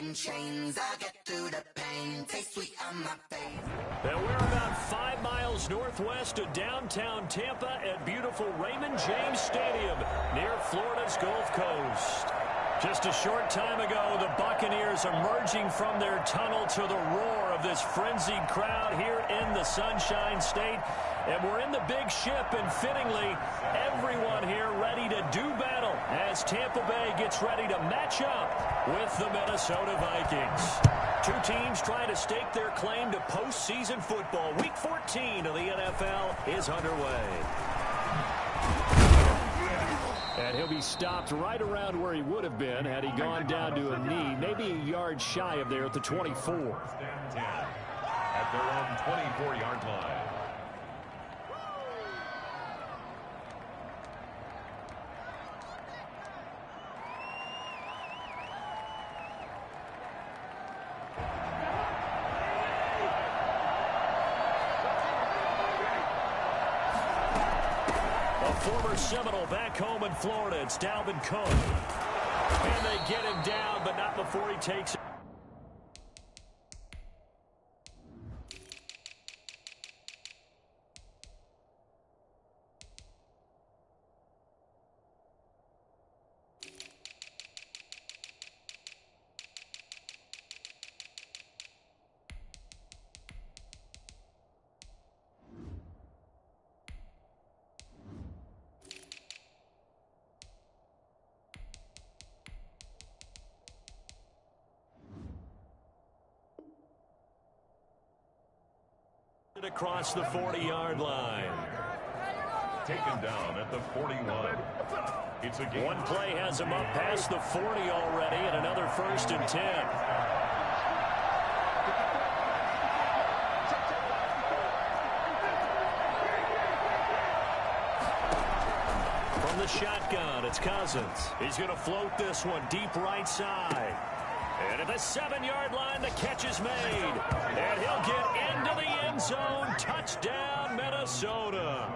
and chains. I'll get through the pain. Taste sweet on my face. And we're about 5 miles northwest of downtown Tampa at beautiful Raymond James Stadium near Florida's Gulf Coast. Just a short time ago, the Buccaneers emerging from their tunnel to the roar of this frenzied crowd here in the Sunshine State. And we're in the big ship, and fittingly, everyone here ready to do battle as Tampa Bay gets ready to match up with the Minnesota Vikings. Two teams trying to stake their claim to postseason football. Week 14 of the NFL is underway. And he'll be stopped right around where he would have been had he gone down to a knee, maybe a yard shy of there at the 24. At their own 24-yard line. Former Seminole back home in Florida. It's Dalvin Cook. And they get him down, but not before he takes it. Across the 40-yard line. Taken down at the 41. It's a game. One play has him up past the 40 already, and another 1st and 10. From the shotgun, it's Cousins. He's going to float this one deep right side. And at the 7-yard line, the catch is made. And he'll get into the end zone. Touchdown, Minnesota.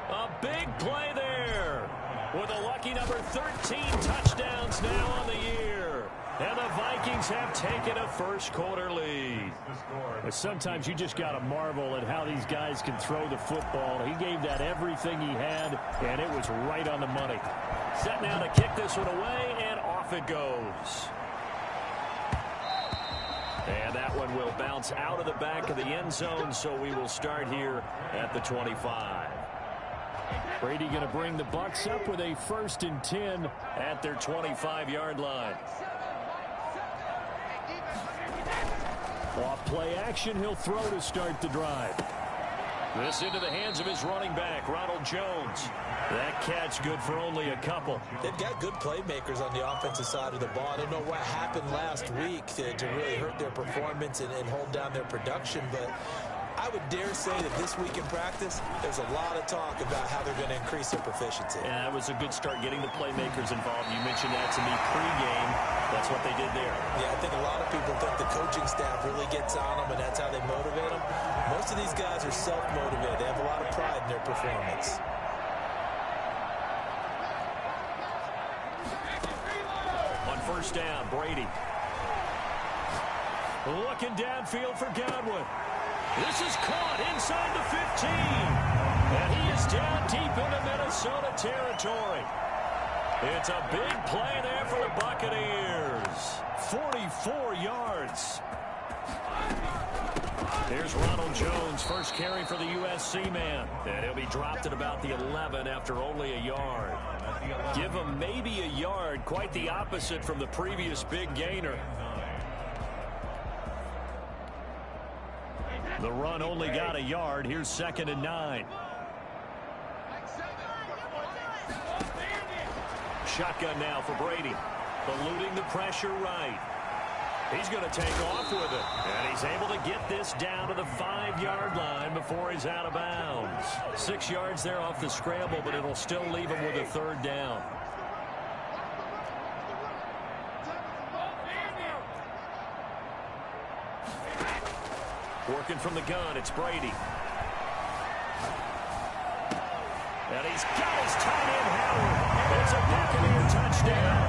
A big play there with a lucky number 13 touchdowns now on the year. And the Vikings have taken a first-quarter lead. Sometimes you just got to marvel at how these guys can throw the football. He gave that everything he had, and it was right on the money. Set now to kick this one away, and off it goes. And that one will bounce out of the back of the end zone, so we will start here at the 25. Brady going to bring the Bucs up with a 1st and 10 at their 25-yard line. Off play action, he'll throw to start the drive. This into the hands of his running back, Ronald Jones. That catch good for only a couple. They've got good playmakers on the offensive side of the ball. I don't know what happened last week to really hurt their performance and hold down their production, but I would dare say that this week in practice, there's a lot of talk about how they're going to increase their proficiency. Yeah, that was a good start getting the playmakers involved. You mentioned that to me pregame. That's what they did there. Yeah, I think a lot of people think the coaching staff really gets on them, and that's how they motivate them. Most of these guys are self-motivated. They have a lot of pride in their performance. On 1st down, Brady. Looking downfield for Godwin. This is caught inside the 15. And he is down deep into Minnesota territory. It's a big play there for the Buccaneers. 44 yards. Here's Ronald Jones, first carry for the USC man. And he'll be dropped at about the 11 after only a yard. Give him maybe a yard, quite the opposite from the previous big gainer. The run only got a yard. Here's 2nd and 9. Shotgun now for Brady. Eluding the pressure right. He's going to take off with it. And he's able to get this down to the 5-yard line before he's out of bounds. 6 yards there off the scramble, but it'll still leave him with a 3rd down. Working from the gun, it's Brady. And he's got his tight end, Howard. It's a Buccaneer touchdown.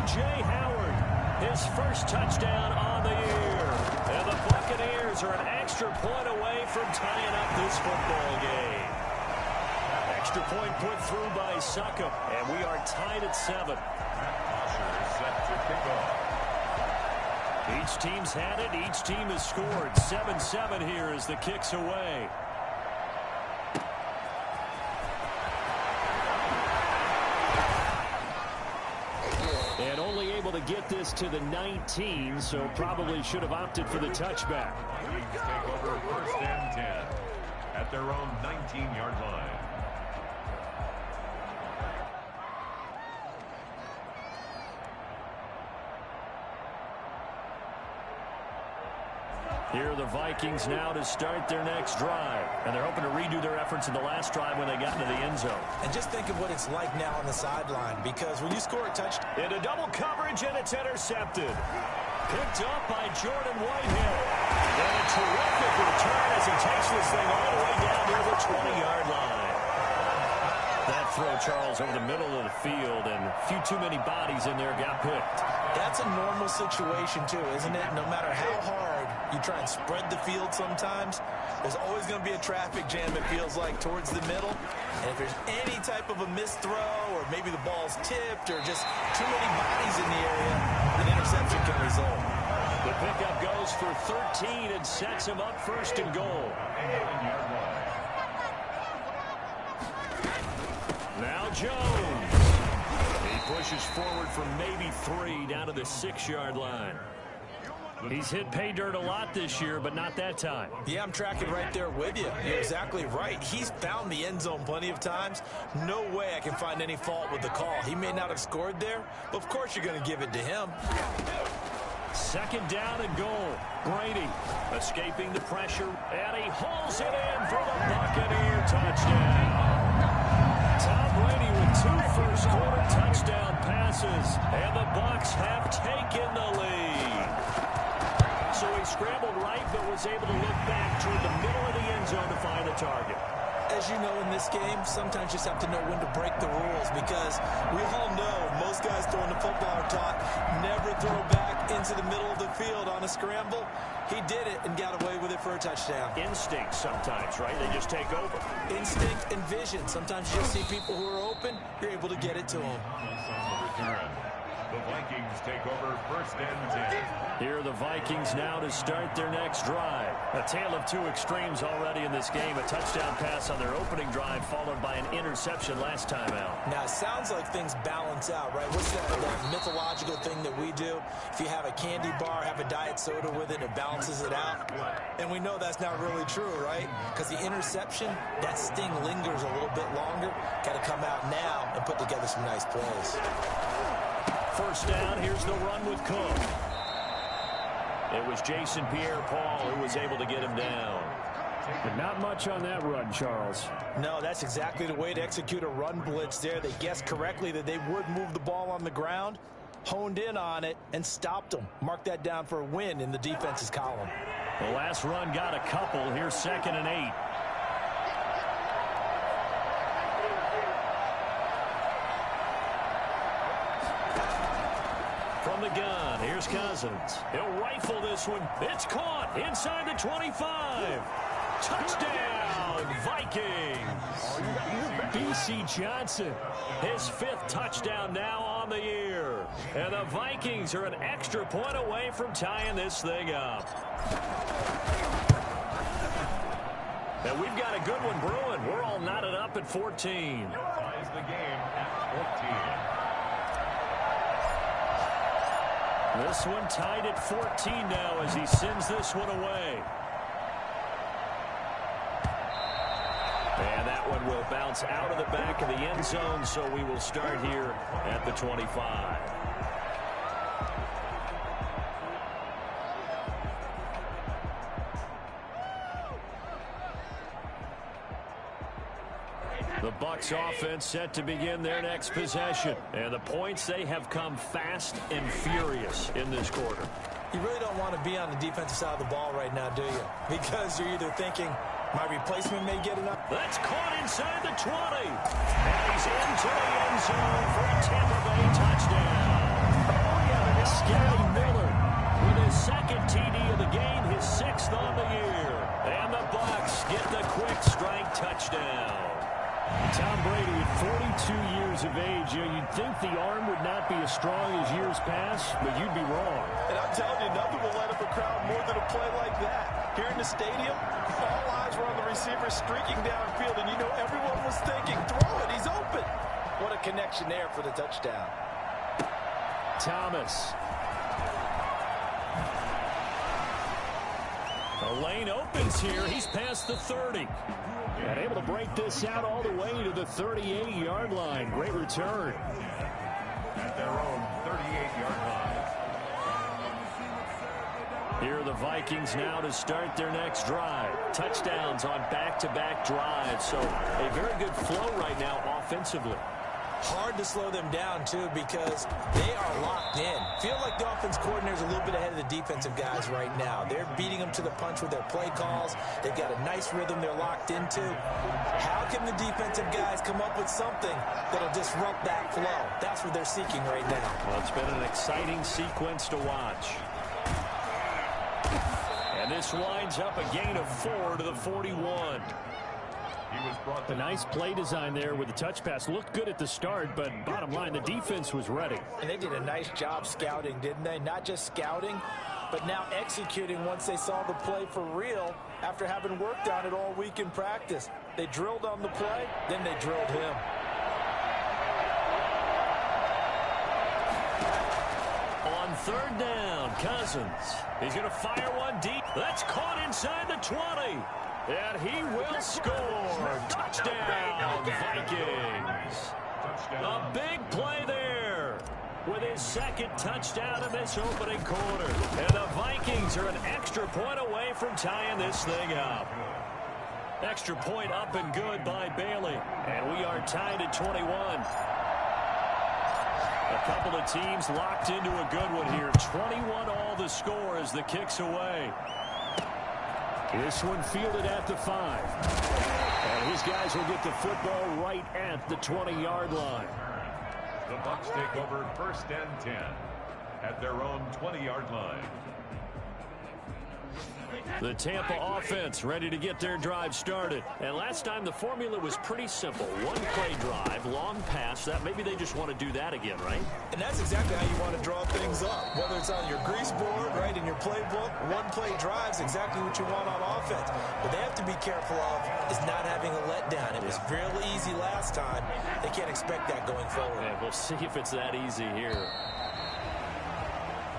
O.J. Howard his first touchdown on the year. And the Buccaneers are an extra point away from tying up this football game. Extra point put through by Succop, and we are tied at 7. Set to kick off. Each team's had it. Each team has scored. 7-7 here as the kick's away. And only able to get this to the 19, so probably should have opted for the touchback. Vikings take over 1st and 10 at their own 19-yard line. Here are the Vikings now to start their next drive. And they're hoping to redo their efforts in the last drive when they got into the end zone. And just think of what it's like now on the sideline, because when you score a touchdown. Into double coverage, and it's intercepted. Picked up by Jordan Whitehead. And a terrific return as he takes this thing all the way down near the 20-yard line. That throw, Charles, over the middle of the field, and a few too many bodies in there got picked. That's a normal situation, too, isn't it? No matter how hard you try and spread the field sometimes, there's always going to be a traffic jam, it feels like, towards the middle. And if there's any type of a missed throw, or maybe the ball's tipped, or just too many bodies in the area, an interception can result. The pickup goes for 13 and sets him up 1st and goal. Now Jones. He pushes forward from maybe 3 down to the 6-yard line. He's hit pay dirt a lot this year, but not that time. Yeah, I'm tracking right there with you. You're exactly right. He's found the end zone plenty of times. No way I can find any fault with the call. He may not have scored there, but of course you're going to give it to him. 2nd down and goal. Brady escaping the pressure, and he hauls it in for the Buccaneer touchdown. Tom Brady with 2 first-quarter touchdown passes, and the Bucs have taken the lead. So he scrambled right, but was able to look back toward the middle of the end zone to find the target. As you know, in this game, sometimes you just have to know when to break the rules, because we all know most guys throwing the football are taught never throw back into the middle of the field on a scramble. He did it and got away with it for a touchdown. Instinct sometimes, right? They just take over. Instinct and vision. Sometimes you just see people who are open, you're able to get it to them. The Vikings take over 1st and 10. Here are the Vikings now to start their next drive. A tale of 2 extremes already in this game. A touchdown pass on their opening drive, followed by an interception last time out. Now, it sounds like things balance out, right? What's that mythological thing that we do? If you have a candy bar, have a diet soda with it, it balances it out. And we know that's not really true, right? Because the interception, that sting lingers a little bit longer. Got to come out now and put together some nice plays. 1st down, here's the run with Cook. It was Jason Pierre-Paul who was able to get him down. But not much on that run, Charles. No, that's exactly the way to execute a run blitz there. They guessed correctly that they would move the ball on the ground, honed in on it, and stopped them. Mark that down for a win in the defense's column. The last run got a couple. Here's 2nd and 8. From the gun, here's Cousins. He'll rifle this one. It's caught inside the 25. Touchdown, Vikings. B.C. Johnson, his 5th touchdown now on the year. And the Vikings are an extra point away from tying this thing up. And we've got a good one brewing. We're all knotted up at 14. Ties the game at 14. This one tied at 14 now as he sends this one away. And that one will bounce out of the back of the end zone, so we will start here at the 25. The Bucs offense set to begin their next possession. And the points, they have come fast and furious in this quarter. You really don't want to be on the defensive side of the ball right now, do you? Because you're either thinking, my replacement may get enough. That's caught inside the 20. And he's into the end zone for a Tampa Bay touchdown. Scotty his second TD of the game, his 6th on the year. And the Bucs get the quick strike touchdown. Tom Brady at 42 years of age. You'd think the arm would not be as strong as years past, but you'd be wrong. And I'm telling you, nothing will light up a crowd more than a play like that. Here in the stadium, all eyes were on the receiver streaking downfield, and you know everyone was thinking, throw it, he's open. What a connection there for the touchdown. Thomas. The lane opens here. He's past the 30. And able to break this out all the way to the 38-yard line. Great return. At their own 38-yard line. Here are the Vikings now to start their next drive. Touchdowns on back-to-back drives. So a very good flow right now offensively. Hard to slow them down, too, because they are locked in. Feel like the offense coordinator's a little bit ahead of the defensive guys right now. They're beating them to the punch with their play calls. They've got a nice rhythm they're locked into. How can the defensive guys come up with something that'll disrupt that flow? That's what they're seeking right now. Well, it's been an exciting sequence to watch. And this winds up a gain of 4 to the 41. The A nice play design there with the touch pass. Looked good at the start, but bottom line, the defense was ready. And they did a nice job scouting, didn't they? Not just scouting, but now executing once they saw the play for real after having worked on it all week in practice. They drilled on the play, then they drilled him. On third down, Cousins. He's going to fire one deep. That's caught inside the 20. And he will score. Touchdown, Vikings. A big play there with his second touchdown in this opening quarter. And the Vikings are an extra point away from tying this thing up. Extra point up and good by Bailey. And we are tied at 21. A couple of teams locked into a good one here. 21 all the score as the kick's away. This one fielded at the 5. And his guys will get the football right at the 20-yard line. The Bucs take over 1st and 10 at their own 20-yard line. The Tampa offense ready to get their drive started. And last time the formula was pretty simple. One play drive, long pass. That maybe they just want to do that again, right? And that's exactly how you want to draw things up. Whether it's on your grease board, right, in your playbook, one play drive is exactly what you want on offense. What they have to be careful of is not having a letdown. It was real easy last time. They can't expect that going forward. And we'll see if it's that easy here.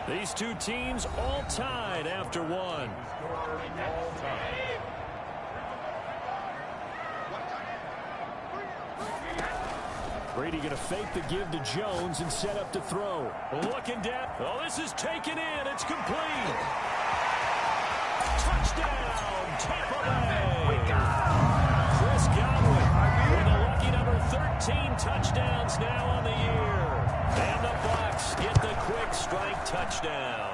These two teams all tied after one. Brady going to fake the give to Jones and set up to throw. Looking down. Oh, this is taken in. It's complete. Touchdown, Tampa Bay. Chris Godwin with a lucky number 13 touchdowns now on the year. And the Bucs get the quick strike touchdown.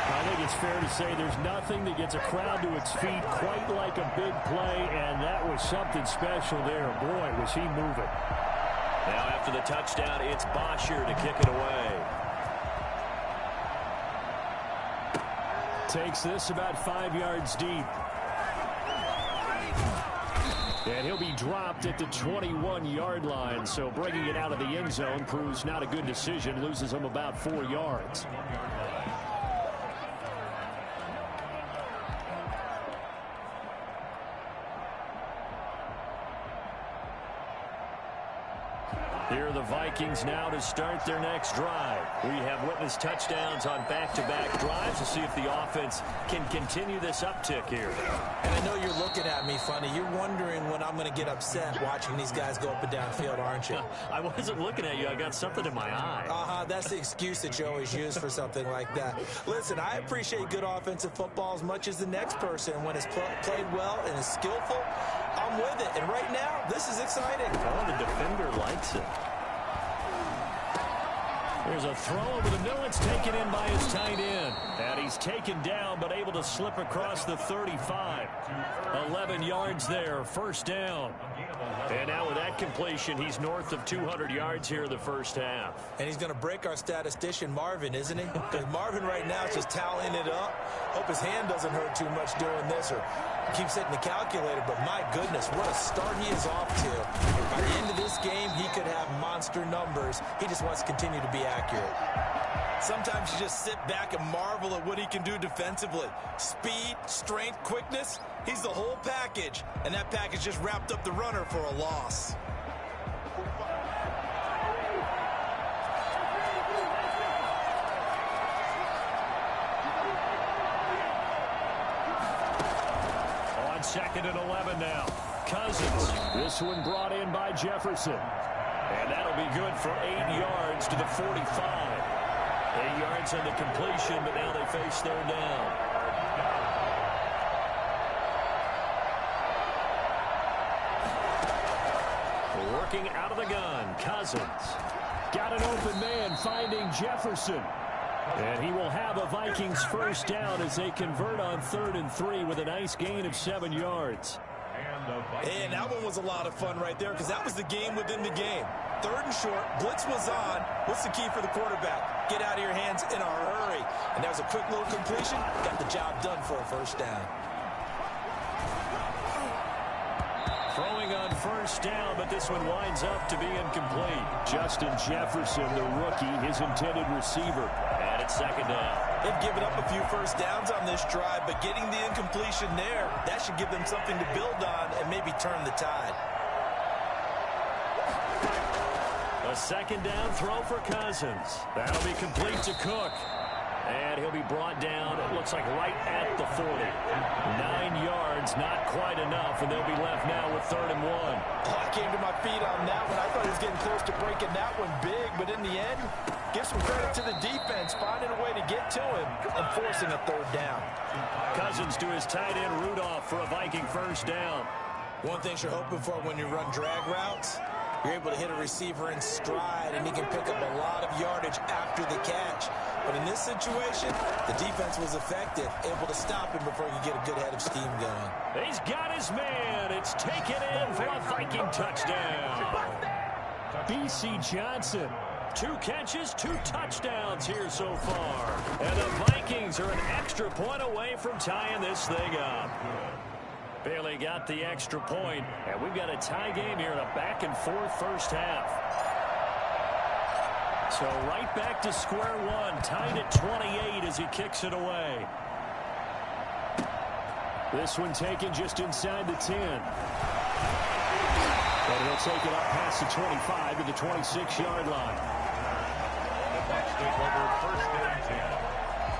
I think it's fair to say there's nothing that gets a crowd to its feet quite like a big play, and that was something special there. Boy, was he moving. Now after the touchdown, it's Bosher to kick it away. Takes this about 5 yards deep. And he'll be dropped at the 21-yard line, so bringing it out of the end zone proves not a good decision, loses him about 4 yards. Here are the Vikings now to start their next drive. We have witnessed touchdowns on back-to-back drives to see if the offense can continue this uptick here. And I know you're looking at me funny. You're wondering when I'm going to get upset watching these guys go up and down field, aren't you? I wasn't looking at you. I got something in my eye. That's the excuse that you always use for something like that. Listen, I appreciate good offensive football as much as the next person. When it's played well and is skillful, I'm with it. And right now, this is exciting. Oh, the defender likes it. There's a throw over the middle. It's taken in by his tight end. And he's taken down, but able to slip across the 35. 11 yards there, first down. And now with that completion, he's north of 200 yards here in the first half. And he's going to break our statistician, Marvin, isn't he? Because Marvin right now is just tallying it up. Hope his hand doesn't hurt too much doing this or keeps hitting the calculator. But my goodness, what a start he is off to. By the end of this game, he could have monster numbers. He just wants to continue to be accurate. Sometimes you just sit back and marvel at what he can do defensively. Speed, strength, quickness. He's the whole package. And that package just wrapped up the runner for a loss. On 2nd and 11 now. Cousins. This one brought in by Jefferson. And that'll be good for 8 yards to the 45. 8 yards on the completion, but now they face third down. Working out of the gun, Cousins. Got an open man finding Jefferson. And he will have a Vikings first down as they convert on 3rd and 3 with a nice gain of 7 yards. And that one was a lot of fun right there because that was the game within the game. 3rd and short, blitz was on. What's the key for the quarterback? Get out of your hands in a hurry. And that was a quick little completion. Got the job done for a first down. Throwing on first down, but this one winds up to be incomplete. Justin Jefferson, the rookie, his intended receiver. And it's 2nd down. They've given up a few first downs on this drive, but getting the incompletion there, that should give them something to build on and maybe turn the tide. A 2nd down throw for Cousins. That'll be complete to Cook. And he'll be brought down, it looks like right at the 40. 9 yards, not quite enough, and they'll be left now with 3rd and 1. Oh, I came to my feet on that one. I thought he was getting close to breaking that one big, but in the end, give some credit to the defense, finding a way to get to him and forcing a 3rd down. Cousins to his tight end Rudolph for a Viking first down. One thing you're hoping for when you run drag routes, you're able to hit a receiver in stride, and he can pick up a lot of yardage after the catch. But in this situation, the defense was effective, able to stop him before he could get a good head of steam going. He's got his man. It's taken in for a Viking touchdown. B.C. Johnson. 2 catches, 2 touchdowns here so far. And the Vikings are an extra point away from tying this thing up. Bailey got the extra point, and we've got a tie game here in a back-and-forth first half. So right back to square one, tied at 28 as he kicks it away. This one taken just inside the 10. And he'll take it up past the 25 to the 26-yard line. The Bucs take over 1st and 10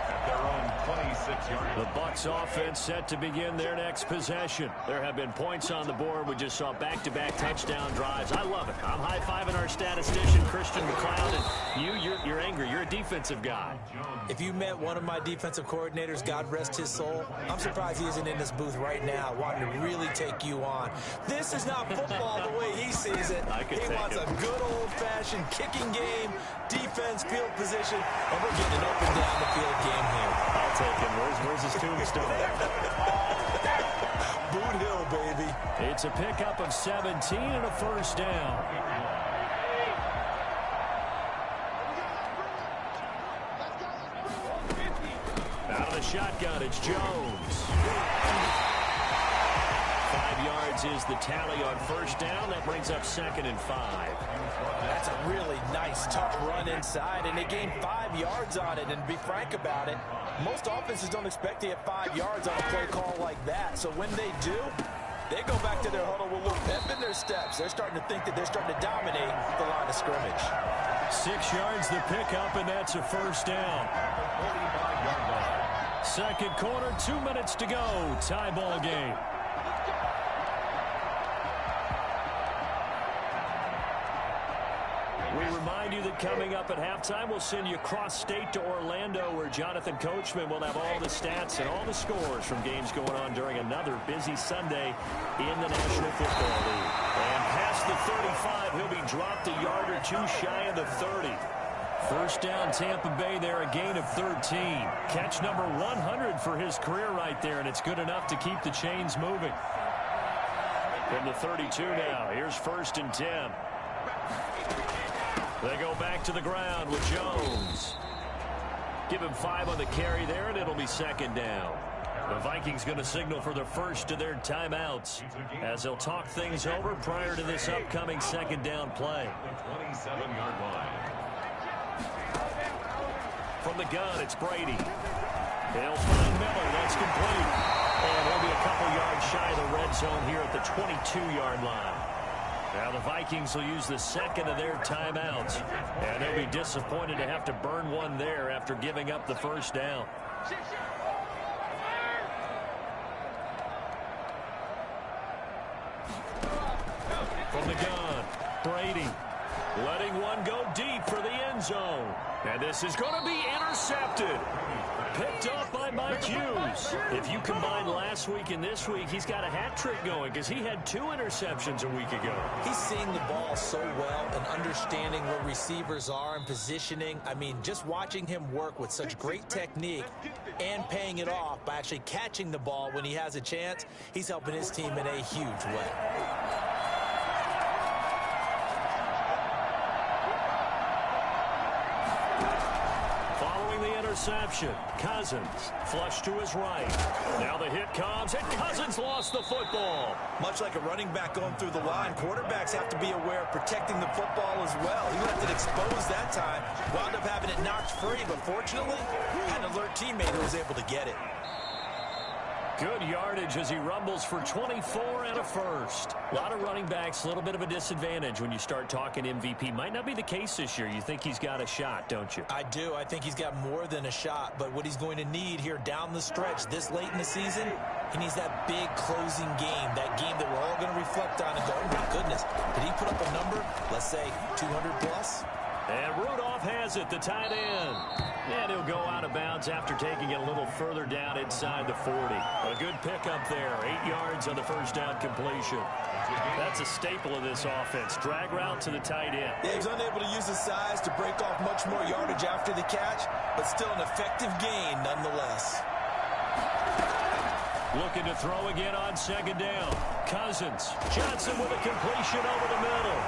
at their own 26-yard line. The Bucs offense set to begin their next possession. There have been points on the board. We just saw back-to-back touchdown drives. I love it. I'm high-fiving our statistician, Christian McLeod, and you're angry. You're a defensive guy. If you met one of my defensive coordinators, God rest his soul, I'm surprised he isn't in this booth right now wanting to really take you on. This is not football the way he sees it. He wants a good old-fashioned kicking game, defense, field position, and we're getting an up-and-down-the-field game here. I'll take him. Where's his tombstone? Boot Hill, baby. It's a pickup of 17 and a first down. Out of the shotgun, it's Jones. 5 yards is the tally on first down. That brings up 2nd and 5. That's a really nice, tough run inside, and they gained 5 yards on it. And to be frank about it, most offenses don't expect to get 5 yards on a play call like that. So when they do, they go back to their huddle with a little pep in their steps. They're starting to think that they're starting to dominate the line of scrimmage. 6 yards the pickup, and that's a first down. 45-yard line. 2nd quarter, 2 minutes to go. Tie ball game. We remind you that coming up at halftime, we'll send you cross-state to Orlando, where Jonathan Coachman will have all the stats and all the scores from games going on during another busy Sunday in the National Football League. And past the 35, he'll be dropped a yard or two shy of the 30. First down, Tampa Bay there, a gain of 13. Catch number 100 for his career right there, and it's good enough to keep the chains moving. From the 32 now, here's 1st and 10. They go back to the ground with Jones. Give him 5 on the carry there, and it'll be 2nd down. The Vikings going to signal for the first of their timeouts as they'll talk things over prior to this upcoming 2nd down play. The 27-yard line. From the gun, it's Brady. He'll find Miller. That's complete. And he'll be a couple yards shy of the red zone here at the 22-yard line. Now the Vikings will use the 2nd of their timeouts. And they'll be disappointed to have to burn one there after giving up the 1st down. From the gun, Brady letting one go deep for the end zone. And this is going to be intercepted. Picked off by Mike Hughes. If you combine last week and this week, he's got a hat trick going because he had 2 interceptions a week ago. He's seeing the ball so well and understanding where receivers are and positioning. I mean, just watching him work with such great technique and paying it off by actually catching the ball when he has a chance, he's helping his team in a huge way. Interception. Cousins flush to his right. Now the hit comes, and Cousins lost the football. Much like a running back going through the line, quarterbacks have to be aware of protecting the football as well. He left it exposed that time, wound up having it knocked free, but fortunately, had an alert teammate who was able to get it. Good yardage as he rumbles for 24 and a first. A lot of running backs, a little bit of a disadvantage when you start talking MVP. Might not be the case this year. You think he's got a shot, don't you? I do. I think he's got more than a shot. But what he's going to need here down the stretch this late in the season, he needs that big closing game, that game that we're all going to reflect on and go, oh, my goodness, did he put up a number, let's say 200 plus? And Rudolph has it, the tight end. And he'll go out of bounds after taking it a little further down inside the 40. A good pickup there, 8 yards on the 1st down completion. That's a staple of this offense. Drag route to the tight end. Yeah, he's unable to use his size to break off much more yardage after the catch, but still an effective gain nonetheless. Looking to throw again on 2nd down. Cousins. Johnson with a completion over the middle.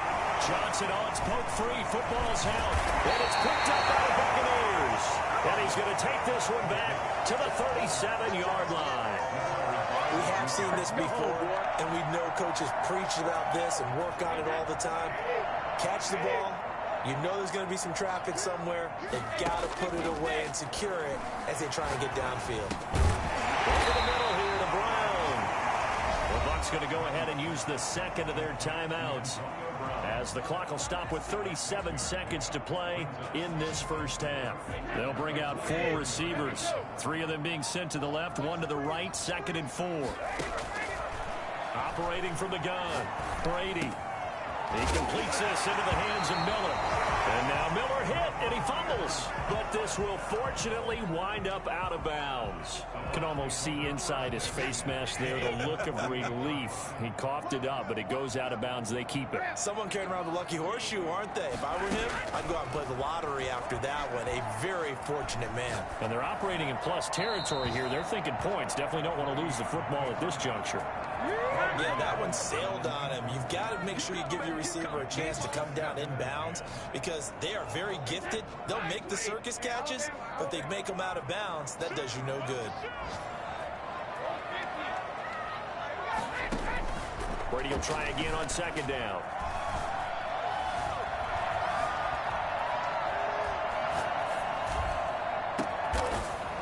Johnson on its poke free. Football's out. And it's picked up by the Buccaneers. And he's going to take this one back to the 37-yard line. We have seen this before, and we know coaches preach about this and work on it all the time. Catch the ball. You know there's going to be some traffic somewhere. They've got to put it away and secure it as they try and get downfield. Over the middle here to Brown. The Bucs going to go ahead and use the 2nd of their timeouts as the clock will stop with 37 seconds to play in this 1st half. They'll bring out 4 receivers, 3 of them being sent to the left, 1 to the right, 2nd and 4. Operating from the gun, Brady. He completes this into the hands of Miller. And now Miller hit, and he fumbles. But this will fortunately wind up out of bounds. You can almost see inside his face mask there the look of relief. He coughed it up, but it goes out of bounds. They keep it. Someone carrying around the lucky horseshoe, aren't they? If I were him, I'd go out and play the lottery after that one. A very fortunate man. And they're operating in plus territory here. They're thinking points. Definitely don't want to lose the football at this juncture. Yeah, that one sailed on him. You've got to make sure you give your receiver a chance to come down in bounds because they are very gifted. They'll make the circus catches, but they make them out of bounds. That does you no good. Brady will try again on 2nd down.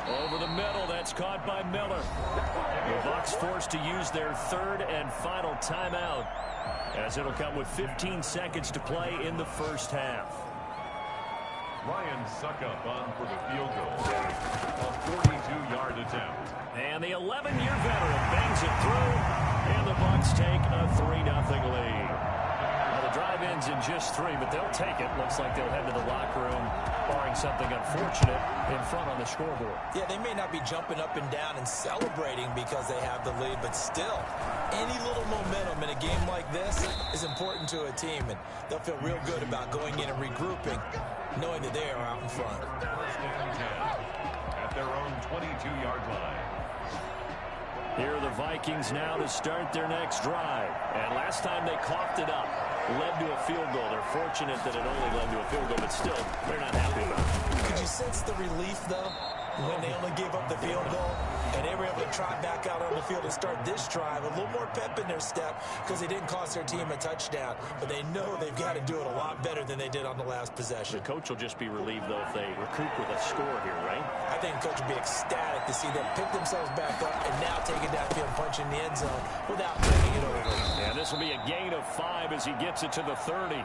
Over the middle, that's caught by Miller. The Bucs forced to use their 3rd and final timeout as it'll come with 15 seconds to play in the 1st half. Ryan Suckup on for the field goal. A 42-yard attempt. And the 11-year veteran bangs it through, and the Bucs take a 3-0 lead. Now the drive drive ends in just 3, but they'll take it. Looks like they'll head to the locker room, barring something unfortunate, in front on the scoreboard. Yeah, they may not be jumping up and down and celebrating because they have the lead, but still, any little momentum in a game like this is important to a team, and they'll feel real good about going in and regrouping, knowing that they are out in front. First and 10 at their own 22-yard line. Here are the Vikings now to start their next drive. And last time they coughed it up, led to a field goal. They're fortunate that it only led to a field goal, but still, they're not happy about it. Could you sense the relief, though, when they only gave up the field goal? And they were able to try back out on the field and start this drive. A little more pep in their step because they didn't cost their team a touchdown. But they know they've got to do it a lot better than they did on the last possession. The coach will just be relieved, though, if they recoup with a score here, right? I think the coach will be ecstatic to see them pick themselves back up and now take it downfield and punch in the end zone without turning it over. And this will be a gain of 5 as he gets it to the 30.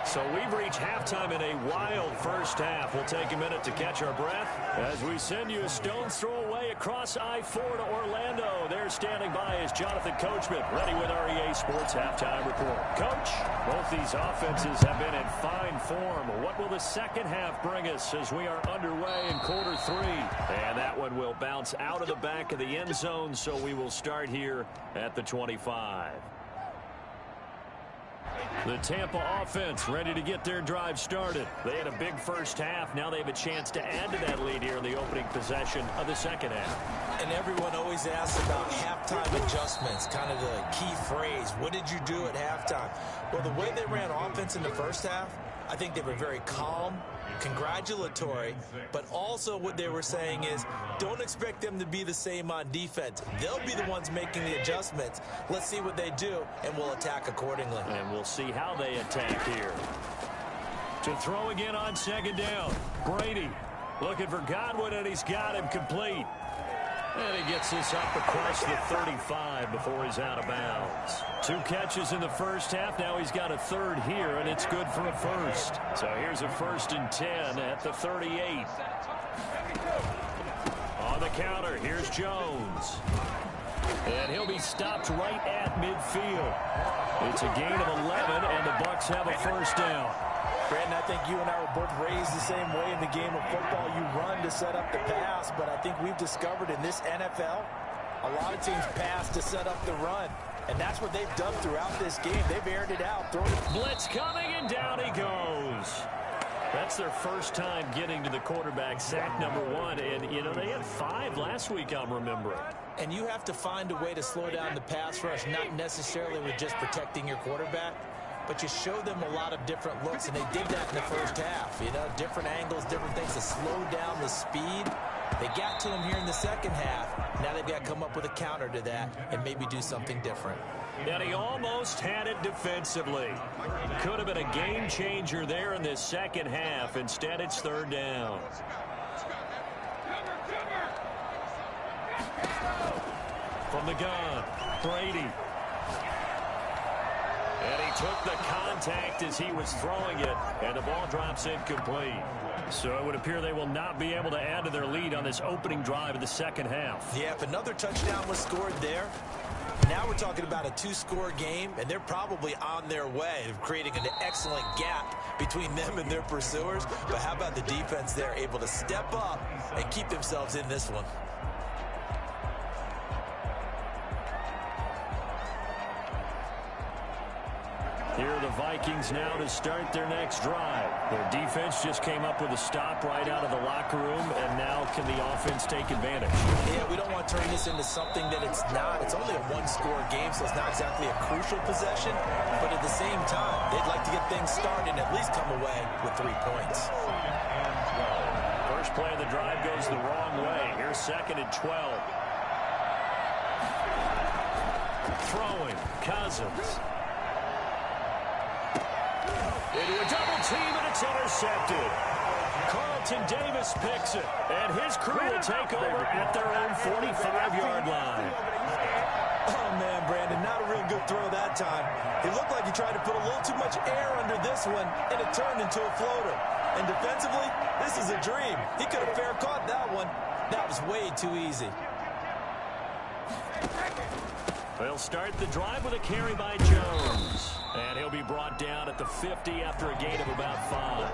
So we've reached halftime in a wild first half. We'll take a minute to catch our breath as we send you a stone's throw away across I-4 to Orlando. There standing by is Jonathan Coachman, ready with our EA Sports Halftime Report. Coach, both these offenses have been in fine form. What will the second half bring us as we are underway in quarter 3? And that one will bounce out of the back of the end zone, so we will start here at the 25. The Tampa offense ready to get their drive started. They had a big first half. Now they have a chance to add to that lead here in the opening possession of the second half. And everyone always asks about halftime adjustments, kind of the key phrase. What did you do at halftime? Well, the way they ran offense in the first half, I think they were very calm, congratulatory, but also what they were saying is don't expect them to be the same on defense. They'll be the ones making the adjustments. Let's see what they do, and we'll attack accordingly. And we'll see how they attack here. To throw again on second down, Brady looking for Godwin, and he's got him complete. And he gets this up across the 35 before he's out of bounds. 2 catches in the first half. Now he's got a third here, and it's good for a first. So here's a 1st and 10 at the 38. On the counter, here's Jones. And he'll be stopped right at midfield. It's a gain of 11, and the Bucs have a first down. Brandon, I think you and I were both raised the same way in the game of football. You run to set up the pass, but I think we've discovered in this NFL, a lot of teams pass to set up the run. And that's what they've done throughout this game. They've aired it out. Blitz coming, and down he goes. That's their first time getting to the quarterback, sack number 1. And, you know, they had 5 last week, I'm remembering. And you have to find a way to slow down the pass rush, not necessarily with just protecting your quarterback, but you show them a lot of different looks, and they did that in the first half. You know, different angles, different things to slow down the speed. They got to him here in the second half. Now they've got to come up with a counter to that and maybe do something different. And he almost had it defensively. Could have been a game changer there in this second half. Instead, it's third down. From the gun, Brady. And he took the contact as he was throwing it, and the ball drops incomplete. So it would appear they will not be able to add to their lead on this opening drive of the second half. Yeah, if another touchdown was scored there, now we're talking about a 2-score game, and they're probably on their way of creating an excellent gap between them and their pursuers. But how about the defense there, able to step up and keep themselves in this one? Here are the Vikings now to start their next drive. Their defense just came up with a stop right out of the locker room, and now can the offense take advantage? Yeah, we don't want to turn this into something that it's not. It's only a 1-score game, so it's not exactly a crucial possession. But at the same time, they'd like to get things started and at least come away with 3 points. First play of the drive goes the wrong way. Here's 2nd and 12. Throwing, Cousins. Into a double team, and it's intercepted. Carlton Davis picks it, and his crew will take over at their own 45-yard line. Oh, man, Brandon, not a real good throw that time. It looked like he tried to put a little too much air under this one, and it turned into a floater. And defensively, this is a dream. He could have fair caught that one. That was way too easy. They'll start the drive with a carry by Jones. And he'll be brought down at the 50 after a gain of about 5.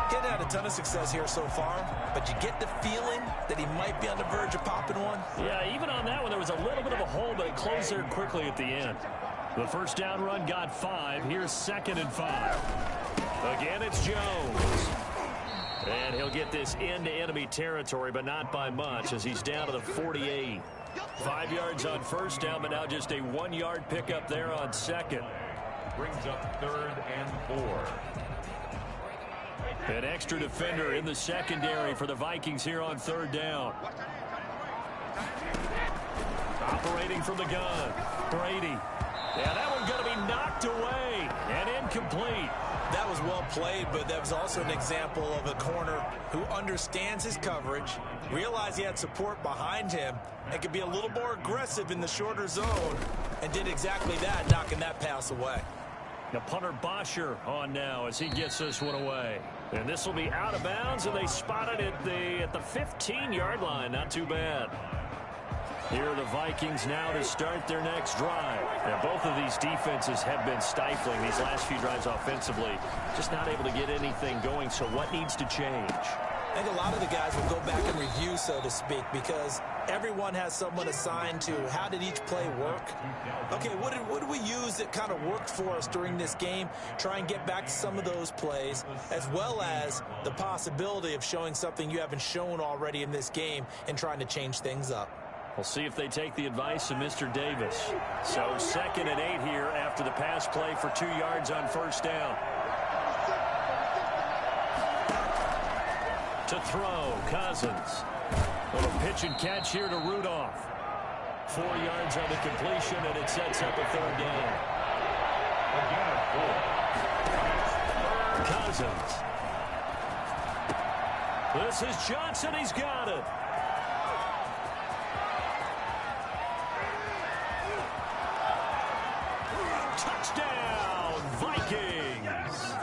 He's had a ton of success here so far, but you get the feeling that he might be on the verge of popping one. Yeah, even on that one, there was a little bit of a hole, but it closed there quickly at the end. The first down run got 5. Here's 2nd and 5. Again, it's Jones. And he'll get this into enemy territory, but not by much, as he's down to the 48. 5 yards on first down, but now just a 1-yard pickup there on 2nd. Brings up 3rd and 4. An extra defender in the secondary for the Vikings here on 3rd down. Operating from the gun, Brady. Yeah, that one's going to be knocked away and incomplete. That was well played, but that was also an example of a corner who understands his coverage, realized he had support behind him, and could be a little more aggressive in the shorter zone, and did exactly that, knocking that pass away. Now punter Bosher on now as he gets this one away. And this will be out of bounds, and they spot it at the 15-yard line. Not too bad. Here are the Vikings now to start their next drive. And both of these defenses have been stifling these last few drives offensively. Just not able to get anything going, so what needs to change? I think a lot of the guys will go back and review, so to speak, because everyone has someone assigned to how did each play work. Okay, what did we use that kind of worked for us during this game? Try and get back to some of those plays, as well as the possibility of showing something you haven't shown already in this game and trying to change things up. We'll see if they take the advice of Mr. Davis. So 2nd and 8 here after the pass play for 2 yards on first down. To throw, Cousins. Little pitch and catch here to Rudolph. 4 yards on the completion, and it sets up a 3rd down. Cousins. This is Johnson. He's got it. Touchdown, Vikings.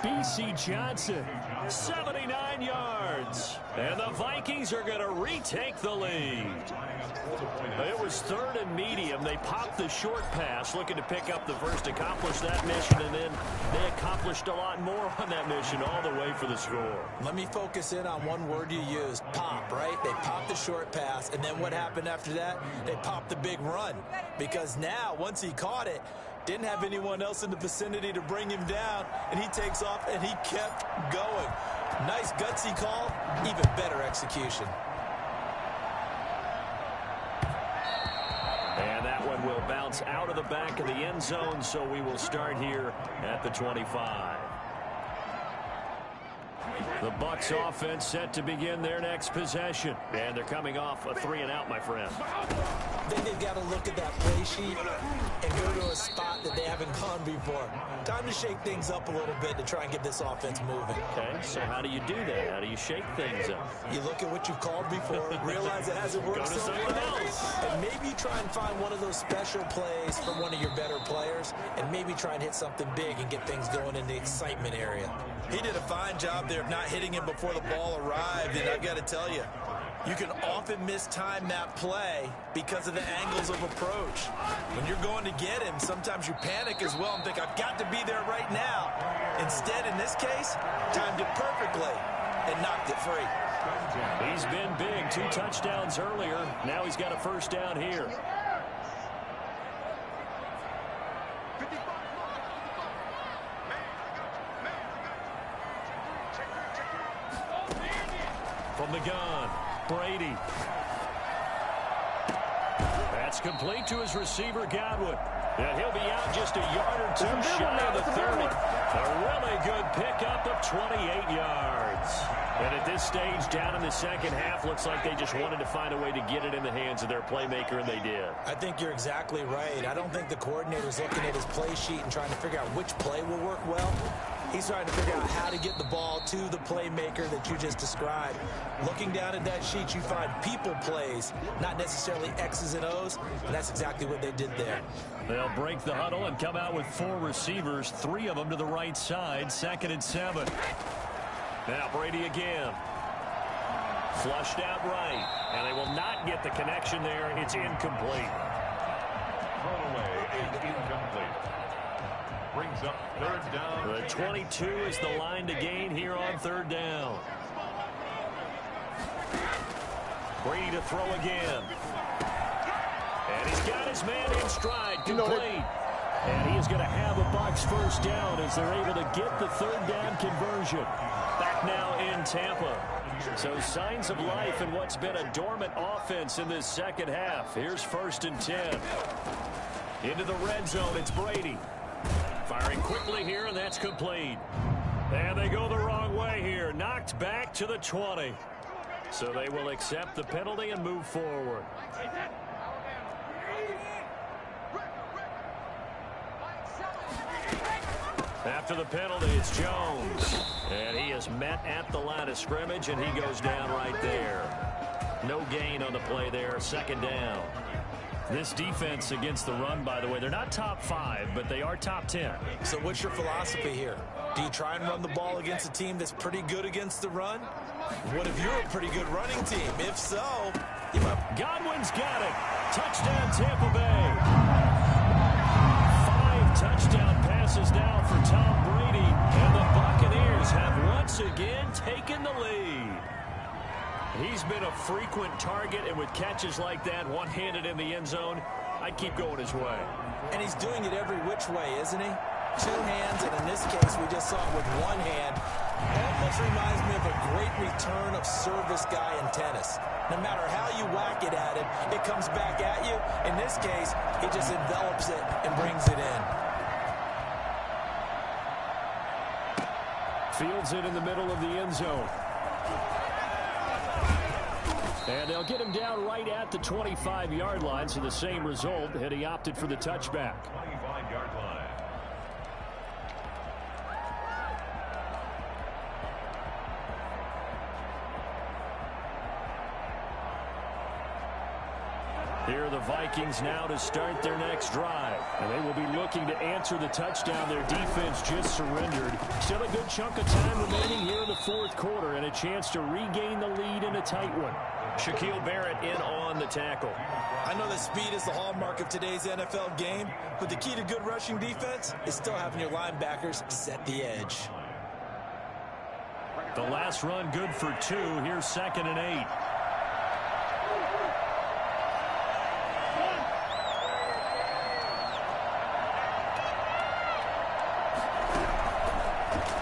B.C. Johnson, 79 yards. And the Vikings are going to retake the lead. It was 3rd and medium. They popped the short pass, looking to pick up the first, accomplish that mission, and then they accomplished a lot more on that mission all the way for the score. Let me focus in on one word you used, pop, right? They popped the short pass, and then what happened after that? They popped the big run. Because now, once he caught it, didn't have anyone else in the vicinity to bring him down, and he takes off, and he kept going. Nice gutsy call, even better execution. And that one will bounce out of the back of the end zone, so we will start here at the 25. The Bucs offense set to begin their next possession. And they're coming off a 3-and-out, my friend. I think they've got to look at that play sheet and go to a spot that they haven't gone before. Time to shake things up a little bit to try and get this offense moving. Okay, so how do you do that? How do you shake things up? You look at what you've called before, realize it hasn't worked so well, and maybe you try and find one of those special plays from one of your better players, and maybe try and hit something big and get things going in the excitement area. He did a fine job there of not hitting him before the ball arrived, and I've got to tell you, you can often mistime that play because of the angles of approach. When you're going to get him, sometimes you panic as well and think, I've got to be there right now. Instead, in this case, timed it perfectly and knocked it free. He's been big. 2 touchdowns earlier. Now he's got a first down here. From the gun, Brady. That's complete to his receiver, Godwin. And he'll be out just a yard or two shy of the 30. A really good pickup of 28 yards. And at this stage, down in the second half, looks like they just wanted to find a way to get it in the hands of their playmaker, and they did. I think you're exactly right. I don't think the coordinator's looking at his play sheet and trying to figure out which play will work well. He's trying to figure out how to get the ball to the playmaker that you just described. Looking down at that sheet, you find people plays, not necessarily X's and O's, and that's exactly what they did there. They'll break the huddle and come out with 4 receivers, 3 of them to the right side, 2nd and 7. Now Brady again. Flushed out right, and they will not get the connection there. It's incomplete. thrown away and incomplete. Brings up third down. The 22 is the line to gain here on third down. Brady to throw again. And he's got his man in stride, complete. And he is going to have a Bucs first down as they're able to get the third down conversion. Back now in Tampa. So signs of life in what's been a dormant offense in this second half. Here's 1st and 10. Into the red zone, it's Brady. Firing quickly here, and that's complete. And they go the wrong way here. Knocked back to the 20. So they will accept the penalty and move forward. After the penalty, it's Jones. And he is met at the line of scrimmage, and he goes down right there. No gain on the play there, 2nd down. This defense against the run, by the way, they're not top 5, but they are top 10. So what's your philosophy here? Do you try and run the ball against a team that's pretty good against the run? What if you're a pretty good running team? If so, you might... Godwin's got it. Touchdown, Tampa Bay. 5 touchdown passes now for Tom Brady, and the Buccaneers have once again taken the lead. He's been a frequent target, and with catches like that, one-handed in the end zone, I'd keep going his way. And he's doing it every which way, isn't he? 2 hands, and in this case, we just saw it with 1 hand. Almost reminds me of a great return of service guy in tennis. No matter how you whack it at him, it comes back at you. In this case, he just envelops it and brings it in. Fields it in the middle of the end zone. And they'll get him down right at the 25-yard line, so the same result, and he opted for the touchback. 25-yard line. Here are the Vikings now to start their next drive. And they will be looking to answer the touchdown. Their defense just surrendered. Still a good chunk of time remaining here in the 4th quarter and a chance to regain the lead in a tight one. Shaquille Barrett in on the tackle. I know that speed is the hallmark of today's NFL game, but the key to good rushing defense is still having your linebackers set the edge. The last run good for 2. Here's 2nd and 8.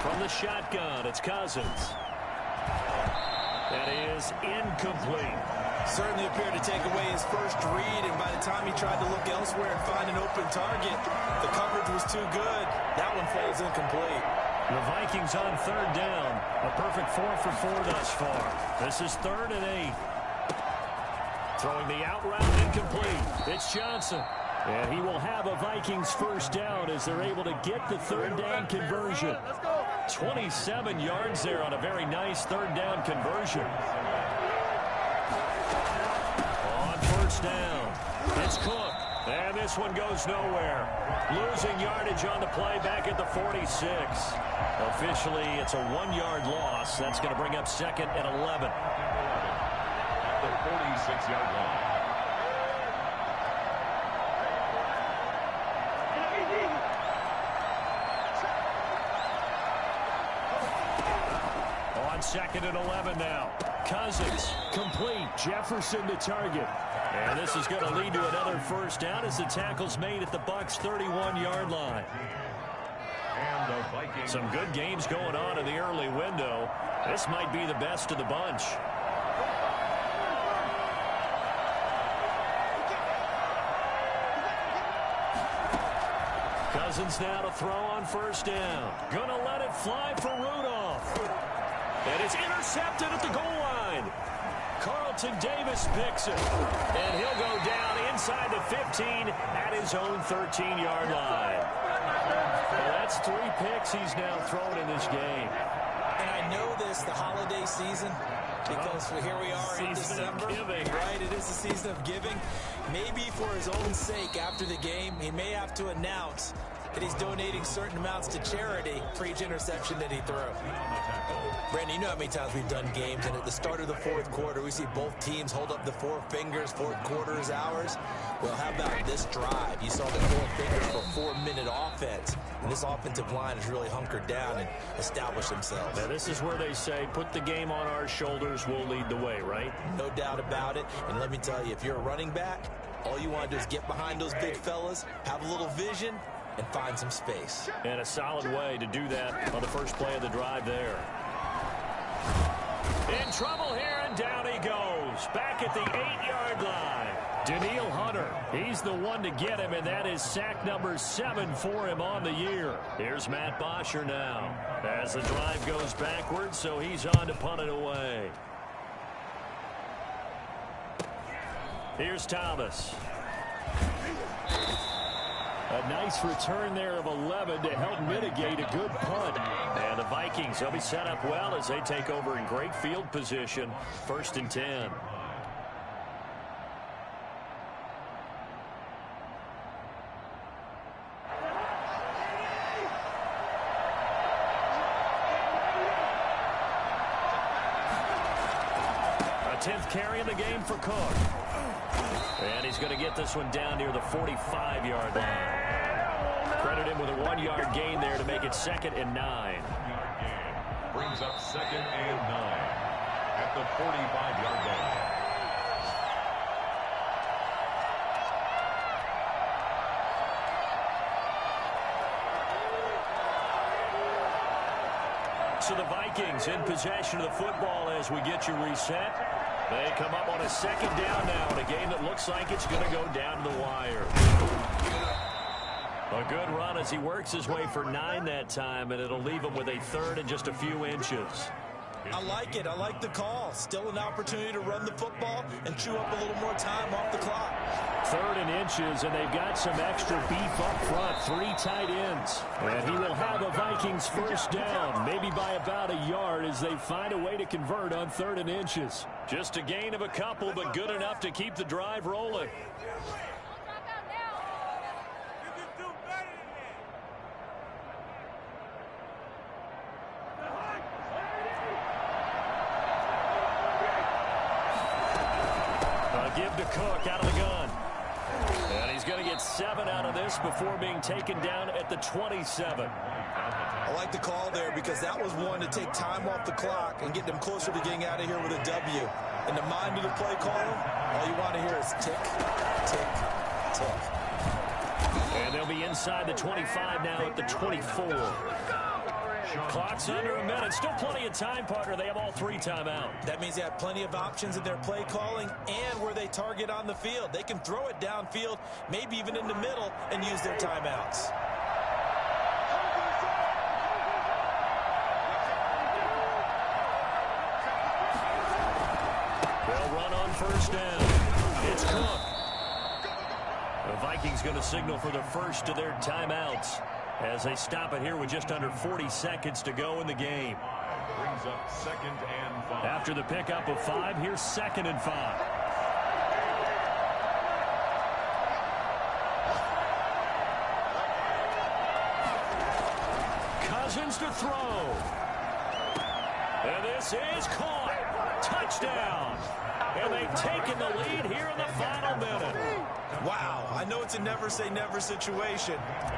From the shotgun, it's Cousins. That is incomplete. Certainly appeared to take away his first read, and by the time he tried to look elsewhere and find an open target, the coverage was too good. That one falls incomplete. The Vikings on 3rd down. A perfect 4 for 4 thus far. This is 3rd and 8. Throwing the out route incomplete. It's Johnson. And he will have a Vikings first down as they're able to get the 3rd down conversion. 27 yards there on a very nice 3rd down conversion. On 1st down, it's Cook. And this one goes nowhere. Losing yardage on the play back at the 46. Officially, it's a 1-yard loss. That's going to bring up 2nd and 11. The 46-yard line. On 2nd and 11 now. Cousins, complete. Jefferson to target. And this is going to lead to another first down as the tackle's made at the Bucs' 31-yard line. And the Vikings. Some good games going on in the early window. This might be the best of the bunch. Cousins now to throw on 1st down. Gonna let it fly for Rudolph. And it's intercepted at the goal line. Carlton Davis picks it. And he'll go down inside the 15 at his own 13-yard line. Well, that's 3 picks he's now thrown in this game. And I know this, the holiday season, because here we are in December. Right, it is the season of giving. Maybe for his own sake after the game, he may have to announce and he's donating certain amounts to charity for each interception that he threw. Brandon, you know how many times we've done games, and at the start of the fourth quarter, we see both teams hold up the four fingers, fourth quarter is ours. Well, how about this drive? You saw the four fingers for 4-minute offense, and this offensive line has really hunkered down and established themselves. Now, this is where they say, put the game on our shoulders, we'll lead the way, right? No doubt about it, and let me tell you, if you're a running back, all you want to do is get behind those big fellas, have a little vision, and find some space. And a solid way to do that on the first play of the drive there. In trouble here, and down he goes. Back at the 8-yard line. Danielle Hunter, he's the one to get him, and that is sack number 7 for him on the year. Here's Matt Bosher now as the drive goes backwards, so he's on to punt it away. Here's Thomas. A nice return there of 11 to help mitigate a good punt. And the Vikings, they'll be set up well as they take over in great field position. 1st and 10. A 10th carry in the game for Cook. And he's going to get this one down near the 45-yard line. Credit him with a 1-yard gain there to make it 2nd and 9. Brings up 2nd and 9 at the 45-yard line. So the Vikings in possession of the football as we get you reset. They come up on a 2nd down now in a game that looks like it's going to go down to the wire. A good run as he works his way for 9 that time, and it'll leave him with a 3rd and just a few inches. I like it. I like the call. Still an opportunity to run the football and chew up a little more time off the clock. 3rd and inches, and they've got some extra beef up front. 3 tight ends. And he will have a Vikings 1st down, maybe by about a yard as they find a way to convert on 3rd and inches. Just a gain of a couple, but good enough to keep the drive rolling. Give to Cook out of the gun. And he's going to get 7 out of this before being taken down at the 27. I like the call there because that was one to take time off the clock and get them closer to getting out of here with a W. In the mind of the play caller, all you want to hear is tick, tick, tick. And they'll be inside the 25 now at the 24. Clock's under a minute. Still plenty of time, partner. They have all 3 timeouts. That means they have plenty of options in their play calling and where they target on the field. They can throw it downfield, maybe even in the middle, and use their timeouts. They'll run on 1st down. It's Cook. The Vikings going to signal for the 1st of their timeouts as they stop it here with just under 40 seconds to go in the game. Brings up 2nd and 5. After the pickup of 5, here's 2nd and 5. Cousins to throw. And this is caught. Touchdown. And they've taken the lead here in the final minute. Wow, I know it's a never-say-never situation,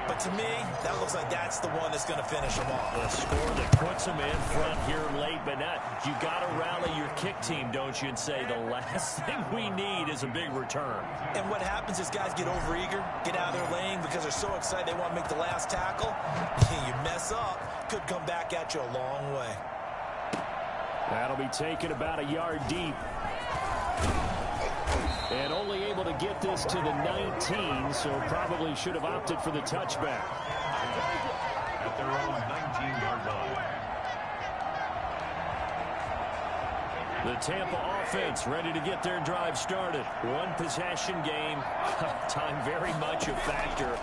but to me, that looks like that's the one that's going to finish them off. The score that puts them in front here late, but not. You got to rally your kick team, don't you, and say the last thing we need is a big return. And what happens is guys get overeager, get out of their lane because they're so excited they want to make the last tackle. You mess up, could come back at you a long way. That'll be taken about a yard deep. And only able to get this to the 19, so probably should have opted for the touchback. At their own 19-yard line. The Tampa offense ready to get their drive started. One possession game. Time very much a factor.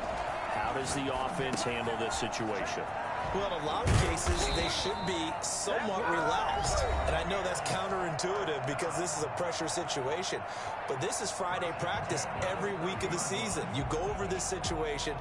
How does the offense handle this situation? Well, in a lot of cases, they should be somewhat relaxed. And I know that's counterintuitive because this is a pressure situation. But this is Friday practice every week of the season. You go over this situation,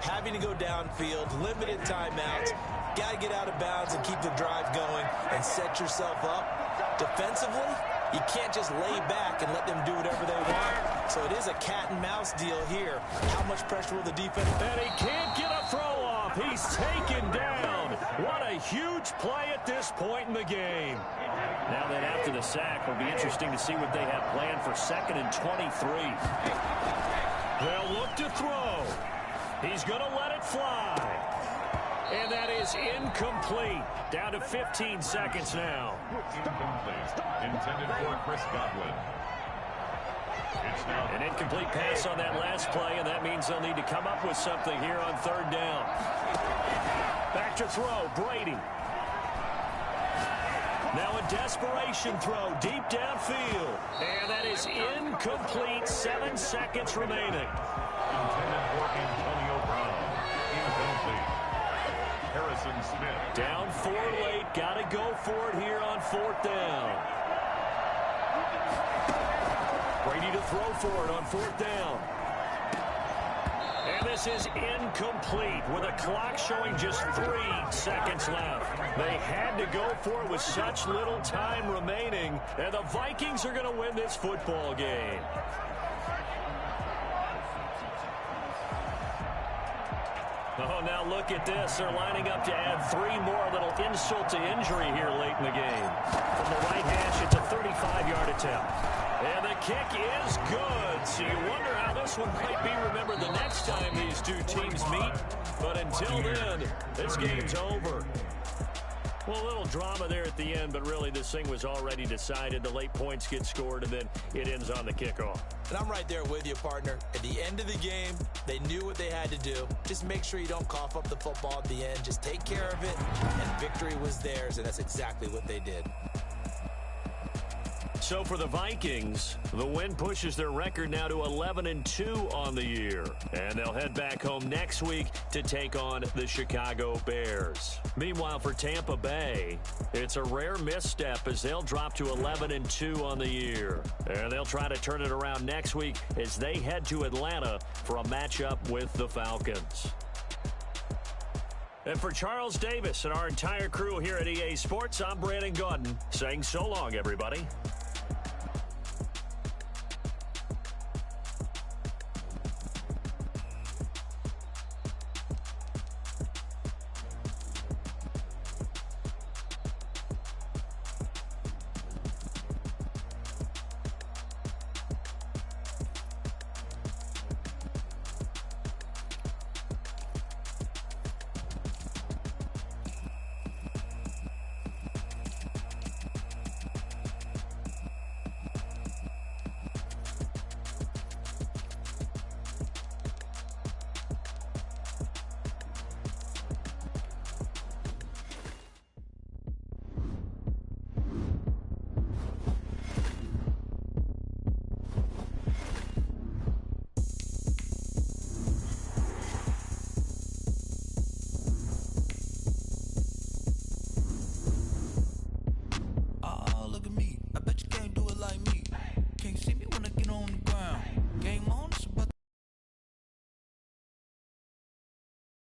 having to go downfield, limited timeouts, got to get out of bounds and keep the drive going and set yourself up. Defensively, you can't just lay back and let them do whatever they want. So it is a cat-and-mouse deal here. How much pressure will the defense... And he can't get a throw off. He's taken down. What a huge play at this point in the game. Now that after the sack, it'll be interesting to see what they have planned for 2nd and 23. They'll look to throw. He's going to let it fly. And that is incomplete. Down to 15 seconds now. Incomplete. Intended for Chris Godwin. It's now an incomplete pass on that last play, and that means they'll need to come up with something here on 3rd down. Back to throw, Brady. Now a desperation throw deep downfield. And that is incomplete. 7 seconds remaining. intended for Antonio Brown. Incomplete. Harrison Smith. Down 4 late. Got to go for it here on 4th down. Brady to throw for it on 4th down. And this is incomplete with a clock showing just 3 seconds left. They had to go for it with such little time remaining, and the Vikings are going to win this football game. Oh, now look at this. They're lining up to add 3 more. Little insult to injury here late in the game. From the right hash, it's a 35-yard attempt. And the kick is good. So you wonder how this one might be remembered the next time these two teams meet. But until then, this game's over. Well, a little drama there at the end, but really this thing was already decided. The late points get scored, and then it ends on the kickoff. And I'm right there with you, partner. At the end of the game, they knew what they had to do. Just make sure you don't cough up the football at the end. Just take care of it, and victory was theirs, and that's exactly what they did. So for the Vikings, the win pushes their record now to 11-2 on the year. And they'll head back home next week to take on the Chicago Bears. Meanwhile, for Tampa Bay, it's a rare misstep as they'll drop to 11-2 on the year. And they'll try to turn it around next week as they head to Atlanta for a matchup with the Falcons. And for Charles Davis and our entire crew here at EA Sports, I'm Brandon Gaudin saying so long, everybody.